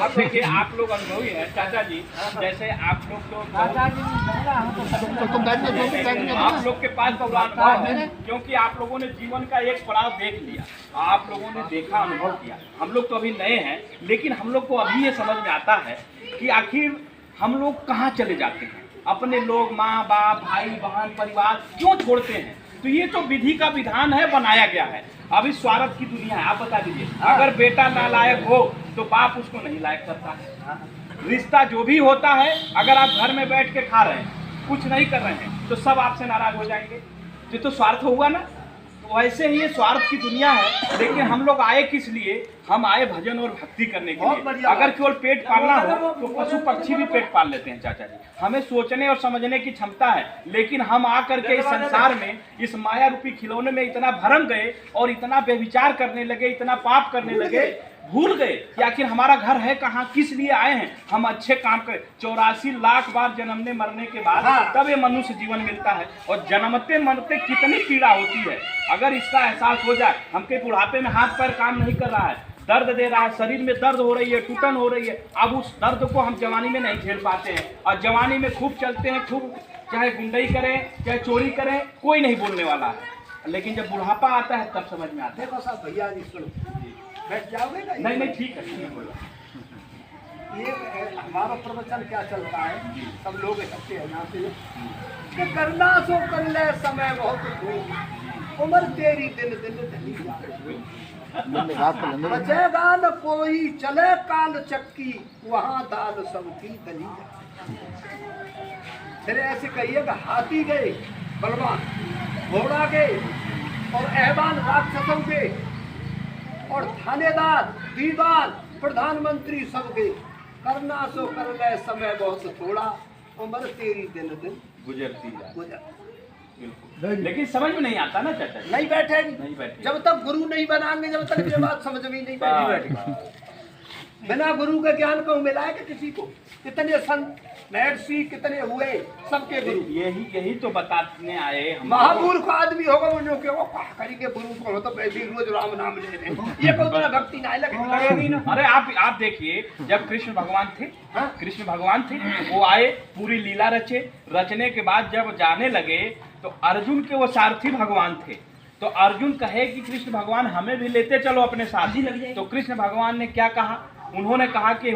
अब देखिए आप लोग अनुभवी हैं चाचा जी, जैसे आप लोग तो आप लोग के पास तो अनुभव है, क्योंकि आप लोगों ने जीवन का एक पड़ाव देख लिया, आप लोगों ने देखा, अनुभव किया। हम लोग तो अभी नए हैं, लेकिन हम लोग को अभी ये समझ में आता है कि आखिर हम लोग कहाँ चले जाते हैं, अपने लोग माँ बाप भाई बहन परिवार क्यों छोड़ते हैं। तो ये तो विधि का विधान है, बनाया गया है। अभी स्वार्थ की दुनिया है। आप बता दीजिए, अगर बेटा नालायक हो तो बाप उसको नहीं लायक करता है। रिश्ता जो भी होता है, अगर आप घर में बैठ के खा रहे हैं, कुछ नहीं कर रहे हैं, तो सब आपसे नाराज हो जाएंगे। ये तो स्वार्थ होगा ना। तो वैसे ही ये स्वार्थ की दुनिया है। लेकिन हम लोग आए किस लिए? हम आए भजन और भक्ति करने के लिए। अगर केवल पेट पालना हो तो पशु पक्षी भी पेट पाल लेते हैं चाचा जी। हमें सोचने और समझने की क्षमता है, लेकिन हम आकर के इस संसार में, इस माया रूपी खिलौने में इतना भरम गए और इतना बेविचार करने लगे, इतना पाप करने लगे, भूल गए कि आखिर हमारा घर है कहाँ, किस लिए आए हैं। हम अच्छे काम करें। 84 लाख बार जन्मने मरने के बाद तब ये मनुष्य जीवन मिलता है, और जन्मते मरते कितनी पीड़ा होती है। अगर इसका एहसास हो जाए, हमके बुढ़ापे में हाथ पैर काम नहीं कर रहा है, दर्द दे रहा है, शरीर में दर्द हो रही है, टूटन हो रही है, अब उस दर्द को हम जवानी में नहीं झेल पाते हैं, और जवानी में खूब चलते हैं, खूब चाहे गुंडई करें चाहे चोरी करें, कोई नहीं बोलने वाला है। लेकिन जब बुढ़ापा आता है तब समझ में आता है। देखो साहब भैया जी सुनो, बैठ जाओगे ना? नहीं ठीक है, ये हमारा प्रवचन क्या चलता है, सब लोग इकट्ठे हैं यहाँ से कि करना सो कर ले समय बहुत हो, उम्र तेरी दिन दिन ढली जाए, बचेगा न कोई चले काल चक्की, वहाँ दाल सबकी दली जाए। फिर ऐसे कहिएगा, हाथी गए बलवान, घोड़ा गए और ऐवान राक्षसों के, और थानेदार दीवान प्रधानमंत्री सब गए। करना सो कर ले समय बहुत थोड़ा, उम्र तेरी दिन दिन गुजरती जाए। गुजर लेकिन समझ में नहीं आता ना चाचा जी। नहीं बैठेगी, नहीं बैठेगी। जब तक गुरु नहीं बनाएंगे, जब तक ये बात समझ में नहीं बैठेगी। बिना गुरु के ज्ञान को मिलाएगा किसी को? कितने संत महर्षि कितने हुए, सबके गुरु। यही तो बताने आए हम। महामूर्ख आदमी होगा वो के वो करेंगे गुरु को, तो पैसे रोज राम नाम ले रहे हैं, ये कोई बड़ा भक्ति नहीं लगेगी ना। अरे आप देखिए, जब कृष्ण भगवान थे, कृष्ण भगवान थे, वो आए, पूरी लीला रचे, रचने के बाद जब जाने लगे तो अर्जुन के वो सारथी भगवान थे। तो अर्जुन कहे कि कृष्ण भगवान हमें भी लेते चलो अपने साथ। तो कृष्ण भगवान ने क्या कहा? उन्होंने कहा कि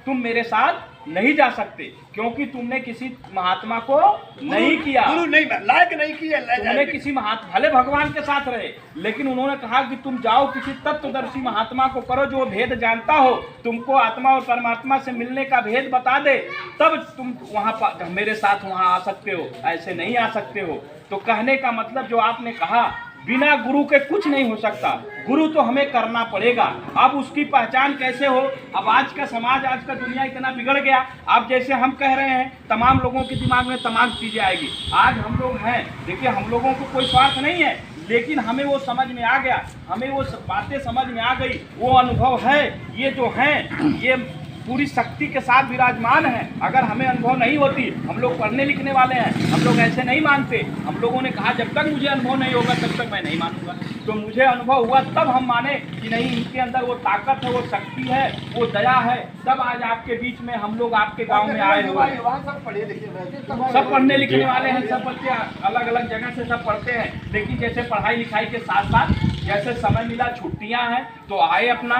तुम मेरे साथ नहीं जा सकते, क्योंकि तुमने किसी महात्मा को नहीं किया, गुरु नहीं लायक नहीं किया। तुमने किसी भले भगवान के साथ रहे, लेकिन उन्होंने कहा कि तुम जाओ किसी तत्वदर्शी महात्मा को करो, जो भेद जानता हो, तुमको आत्मा और परमात्मा से मिलने का भेद बता दे, तब तुम वहां मेरे साथ वहां आ सकते हो, ऐसे नहीं आ सकते हो। तो कहने का मतलब जो आपने कहा, बिना गुरु के कुछ नहीं हो सकता, गुरु तो हमें करना पड़ेगा। अब उसकी पहचान कैसे हो? अब आज का समाज, आज का दुनिया इतना बिगड़ गया। अब जैसे हम कह रहे हैं, तमाम लोगों के दिमाग में तमाम चीजें आएगी। आज हम लोग हैं, देखिए हम लोगों को कोई स्वार्थ नहीं है, लेकिन हमें वो समझ में आ गया, हमें वो बातें समझ में आ गई, वो अनुभव है। ये जो हैं, ये पूरी शक्ति के साथ विराजमान है। अगर हमें अनुभव नहीं होती, हम लोग पढ़ने लिखने वाले हैं, हम लोग ऐसे नहीं मानते। हम लोगों ने कहा जब तक मुझे अनुभव नहीं होगा तब तक मैं नहीं मानूंगा। तो मुझे अनुभव हुआ तब हम माने कि नहीं, इनके अंदर वो ताकत है, वो शक्ति है, वो दया है। तब आज आपके बीच में हम लोग आपके गांव में आए हुए हैं। सब पढ़े लिखे, सब पढ़ने लिखने वाले हैं, सब बच्चे अलग अलग जगह से सब पढ़ते हैं। लेकिन जैसे पढ़ाई लिखाई के साथ साथ जैसे समय मिला, छुट्टियां हैं, तो आए, अपना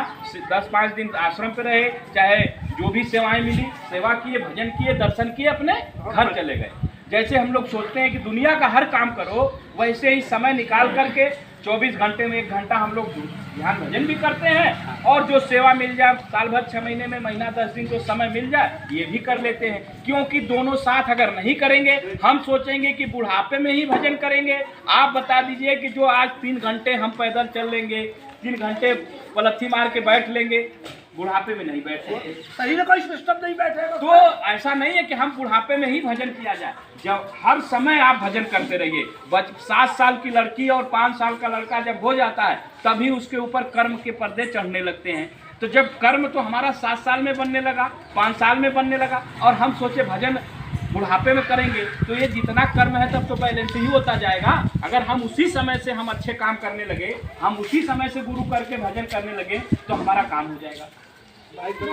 10-5 दिन आश्रम पे रहे, चाहे जो भी सेवाएं मिली सेवा किए, भजन किए, दर्शन किए, अपने घर चले गए। जैसे हम लोग सोचते हैं कि दुनिया का हर काम करो, वैसे ही समय निकाल करके 24 घंटे में 1 घंटा हम लोग ध्यान भजन भी करते हैं, और जो सेवा मिल जाए, साल भर 6 महीने में, महीना 10 दिन जो समय मिल जाए, ये भी कर लेते हैं। क्योंकि दोनों साथ अगर नहीं करेंगे, हम सोचेंगे कि बुढ़ापे में ही भजन करेंगे। आप बता दीजिए कि जो आज 3 घंटे हम पैदल चल लेंगे, 3 घंटे पलथी मार के बैठ लेंगे, बुढ़ापे में नहीं बैठेंगे, शरीर कोई सिस्टम नहीं बैठेगा। तो ऐसा नहीं है कि हम बुढ़ापे में ही भजन किया जाए। जब हर समय आप भजन करते रहिए। 7 साल की लड़की और 5 साल का लड़का जब हो जाता है, तभी उसके ऊपर कर्म के पर्दे चढ़ने लगते हैं। तो जब कर्म तो हमारा 7 साल में बनने लगा, 5 साल में बनने लगा, और हम सोचे भजन बुढ़ापे में करेंगे, तो ये जितना कर्म है तब तो बैलेंस ही होता जाएगा। अगर हम उसी समय से हम अच्छे काम करने लगे, हम उसी समय से गुरु करके भजन करने लगे, तो हमारा काम हो जाएगा। भाई तुम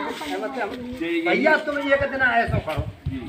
जी, भैया तुम एक दिन ऐसा करो जी